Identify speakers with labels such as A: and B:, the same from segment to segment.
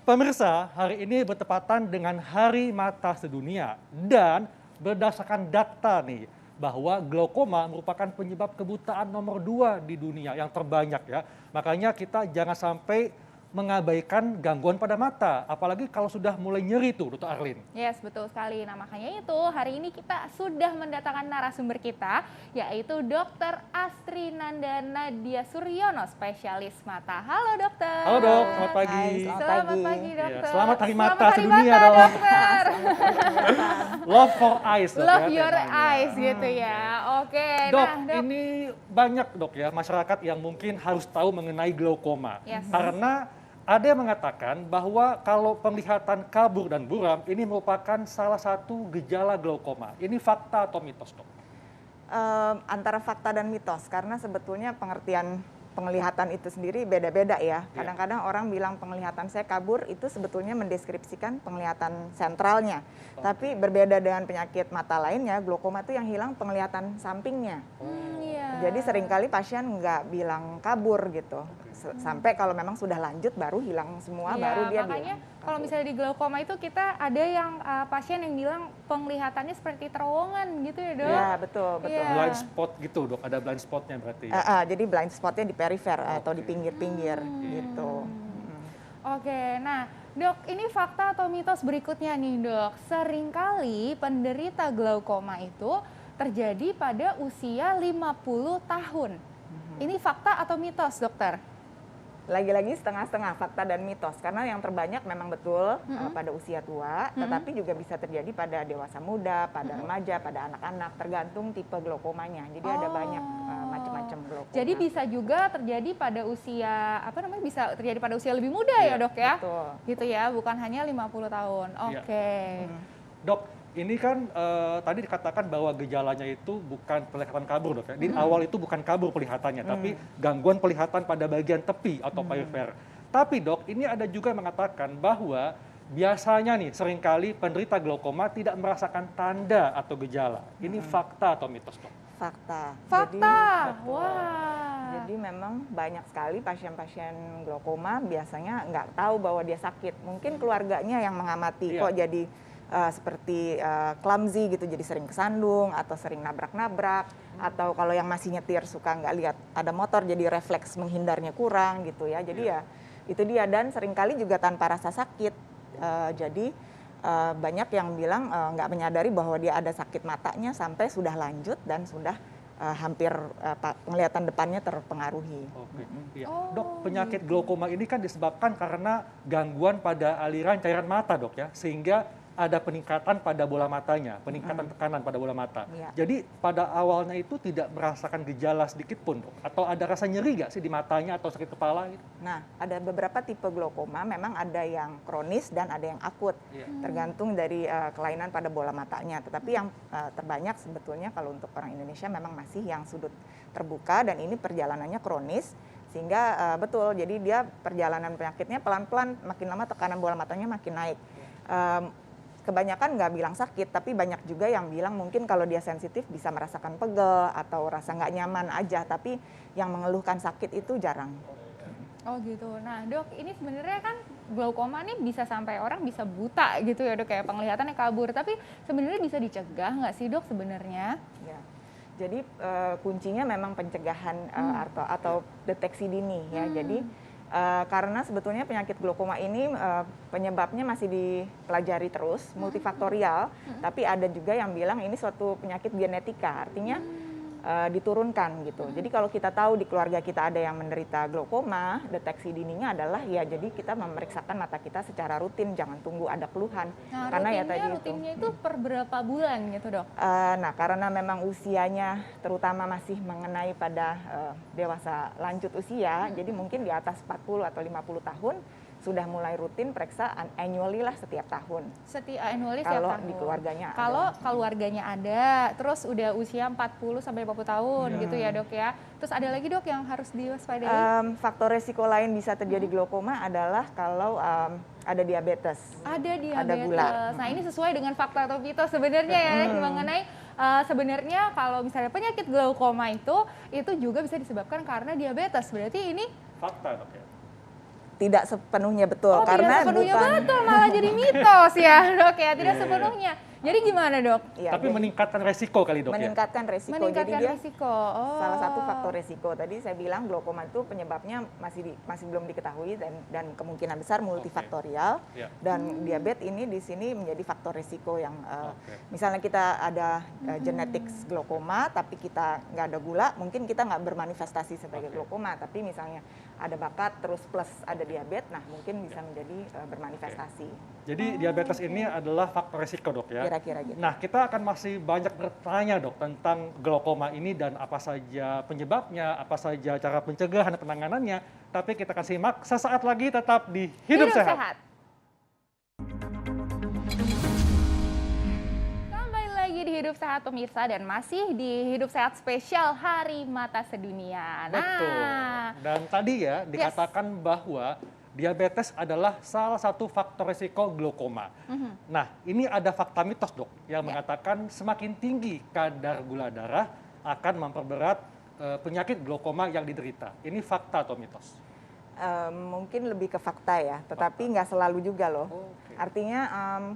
A: Pemirsa, hari ini bertepatan dengan Hari Mata Sedunia dan berdasarkan data nih bahwa glaukoma merupakan penyebab kebutaan nomor 2 di dunia yang terbanyak ya. Makanya kita jangan sampai mengabaikan gangguan pada mata, apalagi kalau sudah mulai nyeri tuh, Dr. Arlin.
B: Yes, betul sekali. Nah, makanya itu hari ini kita sudah mendatangkan narasumber kita, yaitu Dr. Astri Nandana Dia Suryono, spesialis mata. Halo dokter.
A: Halo dok, selamat pagi.
C: Hai,
B: Selamat pagi
A: Iya,
B: dokter.
A: selamat Hari Mata
B: Selamat Hari
A: Sedunia,
B: Mata,
A: dok.
B: dokter.
A: Love for eyes, dok.
B: Love
A: ya,
B: your
A: temanya.
B: eyes gitu ya. Oke,
A: Dok,
B: nah dok.
A: ini banyak dok ya masyarakat yang mungkin harus tahu mengenai glaukoma.
B: Yes.
A: Karena ada yang mengatakan bahwa kalau penglihatan kabur dan buram ini merupakan salah satu gejala glaukoma. Ini fakta atau mitos, dok?
C: Antara fakta dan mitos, karena sebetulnya pengertian penglihatan itu sendiri beda-beda ya. Kadang-kadang orang bilang penglihatan saya kabur, itu sebetulnya mendeskripsikan penglihatan sentralnya. Tapi berbeda dengan penyakit mata lainnya, glaukoma itu yang hilang penglihatan sampingnya.
B: Iya.
C: Jadi seringkali pasien nggak bilang kabur gitu. Sampai kalau memang sudah lanjut baru hilang semua,
B: Iya,
C: baru dia
B: makanya
C: bilang
B: kalau
C: kabur.
B: misalnya di glaukoma itu kita ada yang pasien yang bilang penglihatannya seperti terowongan gitu ya dok?
C: Ya betul, betul.
B: Iya.
A: Blind spot gitu, dok. Ada blind spotnya berarti. Ya?
C: Jadi blind spotnya di perifer atau di pinggir-pinggir gitu.
B: Oke, nah dok, ini fakta atau mitos berikutnya nih dok. Seringkali penderita glaukoma itu terjadi pada usia 50 tahun. Ini fakta atau mitos dokter?
C: Lagi-lagi setengah-setengah fakta dan mitos, karena yang terbanyak memang betul pada usia tua, tetapi juga bisa terjadi pada dewasa muda, pada remaja, pada anak-anak, tergantung tipe glaukomanya. Jadi ada banyak macam-macam glaukoma.
B: Jadi bisa juga terjadi pada usia bisa terjadi pada usia lebih muda ya dok ya?
C: Betul.
B: Gitu ya, bukan hanya 50 tahun. Oke.
A: Dok, ini kan tadi dikatakan bahwa gejalanya itu bukan penglihatan kabur, dok ya. Di awal itu bukan kabur penglihatannya, tapi gangguan penglihatan pada bagian tepi atau perifer. Tapi dok, ini ada juga yang mengatakan bahwa biasanya nih seringkali penderita glaukoma tidak merasakan tanda atau gejala. Ini fakta atau mitos, dok?
C: Fakta.
B: Fakta.
C: Jadi,
B: Wah.
C: Jadi memang banyak sekali pasien-pasien glaukoma biasanya nggak tahu bahwa dia sakit. Mungkin keluarganya yang mengamati kok jadi seperti clumsy gitu, jadi sering kesandung atau sering nabrak-nabrak, atau kalau yang masih nyetir suka nggak lihat ada motor jadi refleks menghindarnya kurang gitu ya. Jadi ya itu dia, dan seringkali juga tanpa rasa sakit. Jadi banyak yang bilang nggak menyadari bahwa dia ada sakit matanya sampai sudah lanjut dan sudah hampir penglihatan depannya terpengaruhi.
A: Oke. Iya. Dok, penyakit glaukoma ini kan disebabkan karena gangguan pada aliran cairan mata, dok ya, sehingga ada peningkatan pada bola matanya, peningkatan tekanan pada bola mata.
C: Iya.
A: Jadi pada awalnya itu tidak merasakan gejala sedikit pun, dok? Atau ada rasa nyeri nggak sih di matanya atau sakit kepala gitu?
C: Nah, ada beberapa tipe glaukoma, memang ada yang kronis dan ada yang akut, tergantung dari kelainan pada bola matanya. Tetapi yang terbanyak sebetulnya kalau untuk orang Indonesia memang masih yang sudut terbuka, dan ini perjalanannya kronis, sehingga betul, jadi dia perjalanan penyakitnya pelan-pelan, makin lama tekanan bola matanya makin naik. Kebanyakan nggak bilang sakit, tapi banyak juga yang bilang mungkin kalau dia sensitif bisa merasakan pegel atau rasa nggak nyaman aja, tapi yang mengeluhkan sakit itu jarang.
B: Oh gitu. Nah dok, ini sebenarnya kan glaukoma nih bisa sampai orang bisa buta gitu ya dok, kayak penglihatannya kabur. Tapi sebenarnya bisa dicegah nggak sih dok sebenarnya?
C: Ya. Jadi kuncinya memang pencegahan atau deteksi dini ya. Jadi karena sebetulnya penyakit glaukoma ini penyebabnya masih dipelajari terus, multifaktorial, tapi ada juga yang bilang ini suatu penyakit genetika, artinya diturunkan gitu. Jadi kalau kita tahu di keluarga kita ada yang menderita glaukoma, deteksi dininya adalah ya jadi kita memeriksakan mata kita secara rutin, jangan tunggu ada keluhan.
B: Nah,
C: Karena
B: rutinnya itu per berapa bulan gitu dok?
C: Nah, karena memang usianya terutama masih mengenai pada dewasa lanjut usia, jadi mungkin di atas 40 atau 50 tahun sudah mulai rutin periksa annually lah setiap tahun.
B: Annually setiap
C: Kalau
B: tahun.
C: di keluarganya ada.
B: Kalau keluarganya ada, terus udah usia 40 sampai 50 tahun gitu ya dok ya. Terus ada lagi dok yang harus diwaspadai?
C: Faktor resiko lain bisa terjadi glaukoma adalah kalau ada diabetes.
B: Ada diabetes.
C: Ada gula.
B: Nah ini sesuai dengan fakta atau mitos sebenarnya ya mengenai sebenarnya kalau misalnya penyakit glaukoma itu juga bisa disebabkan karena diabetes. Berarti ini
A: Fakta, dok ya?
C: tidak sepenuhnya betul
B: Oh,
C: karena
B: tidak sepenuhnya
C: bukan
B: betul, malah jadi mitos ya dok ya, tidak
A: Iya.
B: sepenuhnya. Jadi gimana dok?
C: ya,
A: Tapi
C: jadi
A: meningkatkan resiko kali dok ya?
C: meningkatkan resiko.
B: Meningkatkan
C: Jadi dia
B: risiko. Oh.
C: salah satu faktor resiko. Tadi saya bilang glaukoma itu penyebabnya masih belum diketahui dan kemungkinan besar multifaktorial.
A: Ya.
C: Dan diabetes ini di sini menjadi faktor resiko yang
A: Oke.
C: misalnya kita ada genetik glaukoma tapi kita nggak ada gula, mungkin kita nggak bermanifestasi sebagai
A: Oke.
C: glaukoma, tapi misalnya ada bakat terus plus ada diabetes, nah mungkin bisa menjadi bermanifestasi.
A: Jadi diabetes ini adalah faktor resiko dok ya?
C: Kira-kira gitu.
A: Nah, kita akan masih banyak bertanya dok tentang glaukoma ini dan apa saja penyebabnya, apa saja cara pencegahan dan penanganannya. Tapi kita akan simak sesaat lagi tetap di Hidup Sehat.
B: Kembali lagi di Hidup Sehat pemirsa dan masih di Hidup Sehat spesial Hari Mata Sedunia.
A: Betul. Dan tadi ya dikatakan bahwa diabetes adalah salah satu faktor risiko glaukoma. Nah, ini ada fakta mitos dok yang mengatakan semakin tinggi kadar gula darah akan memperberat penyakit glaukoma yang diderita. Ini fakta atau mitos?
C: Mungkin lebih ke fakta ya, tetapi nggak selalu juga loh.
A: Oke.
C: Artinya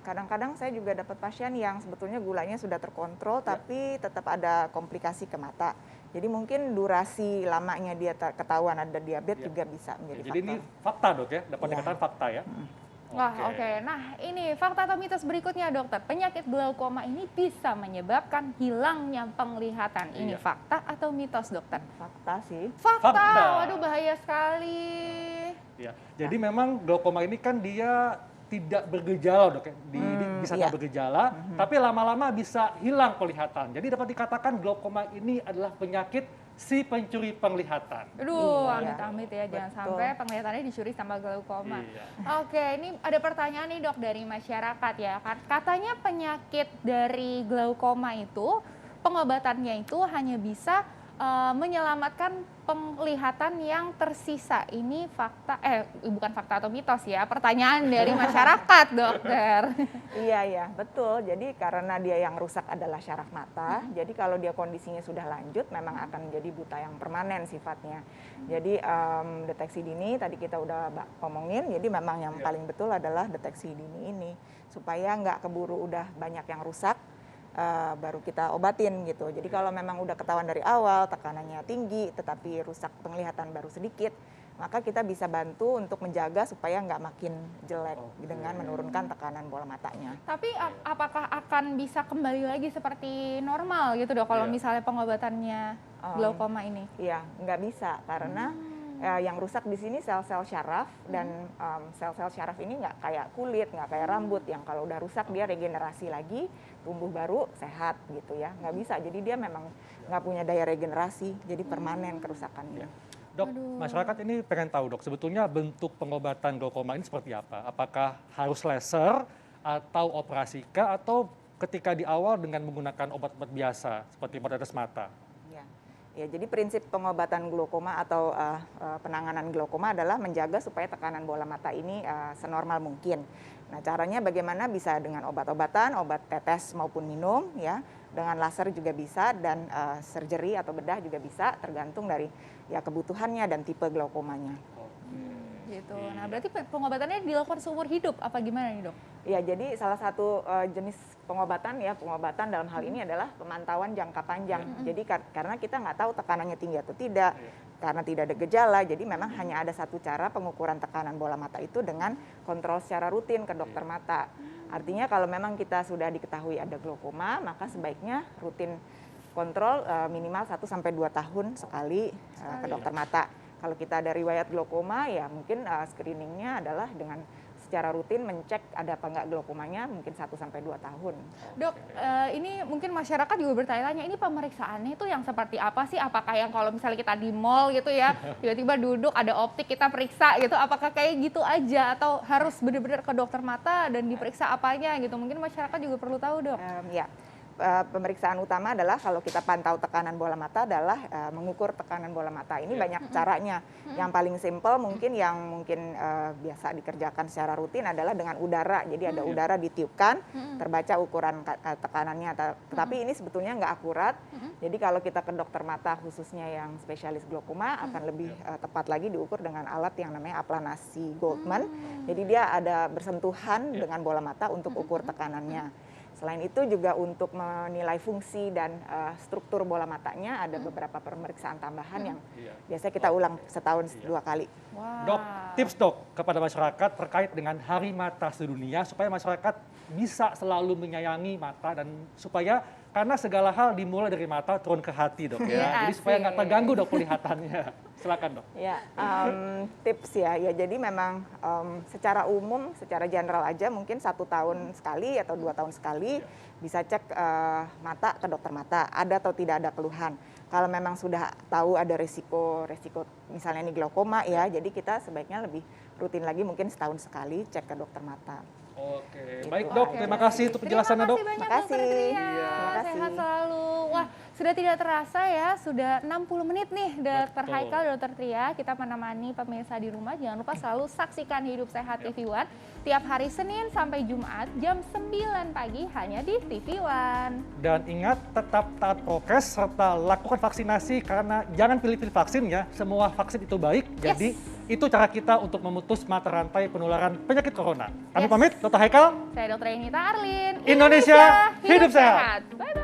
C: kadang-kadang saya juga dapat pasien yang sebetulnya gulanya sudah terkontrol, tapi tetap ada komplikasi ke mata. Jadi mungkin durasi lamanya dia ketahuan ada diabetes juga bisa menjadi
A: Jadi ini
C: faktor.
A: fakta dok ya, dapat
C: Iya.
A: dikatakan fakta ya.
B: Wah, oke. Nah, ini fakta atau mitos berikutnya, dokter. Penyakit glaukoma ini bisa menyebabkan hilangnya penglihatan. Ini
A: Iya.
B: fakta atau mitos, dokter?
C: Fakta sih.
B: Fakta.
A: Fakta.
B: Waduh, bahaya sekali.
A: Ya. Jadi memang glaukoma ini kan dia tidak bergejala dok ya, bisa
C: iya.
A: nggak bergejala, tapi lama-lama bisa hilang penglihatan. Jadi dapat dikatakan glaukoma ini adalah penyakit si pencuri penglihatan.
B: Aduh,
C: Iya.
B: amit-amit ya, jangan
C: Betul.
B: sampai penglihatannya dicuri sama glaukoma.
A: Iya.
B: Oke, ini ada pertanyaan nih dok dari masyarakat ya. Katanya penyakit dari glaukoma itu, pengobatannya itu hanya bisa menyelamatkan penglihatan yang tersisa. Ini fakta, bukan fakta atau mitos ya, pertanyaan dari masyarakat dokter.
C: Iya, betul. Jadi karena dia yang rusak adalah syaraf mata, jadi kalau dia kondisinya sudah lanjut memang akan menjadi buta yang permanen sifatnya. Jadi deteksi dini tadi kita udah ngomongin, jadi memang yang paling betul adalah deteksi dini ini. Supaya nggak keburu udah banyak yang rusak, baru kita obatin gitu. Jadi kalau memang udah ketahuan dari awal, tekanannya tinggi, tetapi rusak penglihatan baru sedikit, maka kita bisa bantu untuk menjaga supaya nggak makin jelek dengan menurunkan tekanan bola matanya.
B: Tapi apakah akan bisa kembali lagi seperti normal gitu dok kalau
A: Iya.
B: misalnya pengobatannya glaukoma ini?
C: Iya, nggak bisa karena yang rusak di sini sel-sel syaraf dan sel-sel syaraf ini nggak kayak kulit, nggak kayak rambut yang kalau udah rusak dia regenerasi lagi, tumbuh baru, sehat gitu ya. Nggak bisa, jadi dia memang nggak punya daya regenerasi, jadi permanen kerusakannya.
A: Dok, masyarakat ini pengen tahu dok, sebetulnya bentuk pengobatan glaukoma ini seperti apa? Apakah harus laser atau operasi kah, atau ketika di awal dengan menggunakan obat-obat biasa seperti obat tetes mata?
C: Ya, jadi prinsip pengobatan glaukoma atau penanganan glaukoma adalah menjaga supaya tekanan bola mata ini senormal mungkin. Nah, caranya bagaimana? Bisa dengan obat-obatan, obat tetes maupun minum, ya, dengan laser juga bisa, dan surgery atau bedah juga bisa, tergantung dari ya kebutuhannya dan tipe glaukomanya.
B: Gitu. Nah, berarti pengobatannya dilakukan seumur hidup apa gimana nih dok?
C: Ya, jadi salah satu jenis pengobatan dalam hal ini adalah pemantauan jangka panjang. Jadi karena kita nggak tahu tekanannya tinggi atau tidak, karena tidak ada gejala, jadi memang hanya ada satu cara pengukuran tekanan bola mata itu dengan kontrol secara rutin ke dokter mata. Artinya kalau memang kita sudah diketahui ada glaukoma, maka sebaiknya rutin kontrol minimal 1-2 tahun sekali ke dokter mata. Kalau kita ada riwayat glaukoma, ya mungkin screeningnya adalah dengan secara rutin mencek ada apa enggak glaukomanya, mungkin 1-2 tahun.
B: Dok, ini mungkin masyarakat juga bertanya-tanya, ini pemeriksaannya itu yang seperti apa sih? Apakah yang kalau misalnya kita di mall gitu ya, tiba-tiba duduk ada optik kita periksa gitu, apakah kayak gitu aja atau harus benar-benar ke dokter mata dan diperiksa apanya gitu? Mungkin masyarakat juga perlu tahu dok.
C: Ya, pemeriksaan utama adalah kalau kita pantau tekanan bola mata adalah mengukur tekanan bola mata. Ini banyak caranya. Yang paling simple mungkin biasa dikerjakan secara rutin adalah dengan udara. Jadi ada udara ditiupkan, terbaca ukuran tekanannya. Tetapi ini sebetulnya nggak akurat. Jadi kalau kita ke dokter mata khususnya yang spesialis glaukoma akan lebih tepat lagi diukur dengan alat yang namanya aplanasi Goldman. Jadi dia ada bersentuhan dengan bola mata untuk ukur tekanannya. Selain itu juga untuk menilai fungsi dan struktur bola matanya ada beberapa pemeriksaan tambahan yang biasanya kita ulang setahun 2 kali.
B: Wow.
A: Dok, tips dok kepada masyarakat terkait dengan Hari Mata Sedunia supaya masyarakat bisa selalu menyayangi mata dan supaya karena segala hal dimulai dari mata turun ke hati dok ya. Jadi supaya nggak terganggu dok pelihatannya. Silakan dok.
C: Ya, tips ya. Jadi memang secara umum, secara general aja mungkin 1 tahun sekali atau 2 tahun sekali bisa cek mata ke dokter mata. Ada atau tidak ada keluhan. Kalau memang sudah tahu ada resiko misalnya ini glaukoma ya, jadi kita sebaiknya lebih rutin lagi mungkin setahun sekali cek ke dokter mata.
A: Oke, baik dok, terima kasih untuk penjelasannya dok.
B: Terima
C: Terima
B: kasih
C: kasih.
B: banyak Dokter Tria.
C: Terima kasih.
B: Sehat selalu. Wah, sudah tidak terasa ya, sudah 60 menit nih Dokter
A: Betul.
B: Haikal, Dokter Tria. Kita menemani pemirsa di rumah. Jangan lupa selalu saksikan Hidup Sehat TV One tiap hari Senin sampai Jumat jam 9 pagi hanya di TV One.
A: Dan ingat tetap taat prokes serta lakukan vaksinasi karena jangan pilih-pilih vaksin ya. Semua vaksin itu baik. Jadi itu cara kita untuk memutus mata rantai penularan penyakit corona. Kami
B: Yes.
A: pamit, Dr. Haikal.
B: Saya Dokter Renita Arlin.
A: Indonesia hidup sehat.
B: Bye-bye.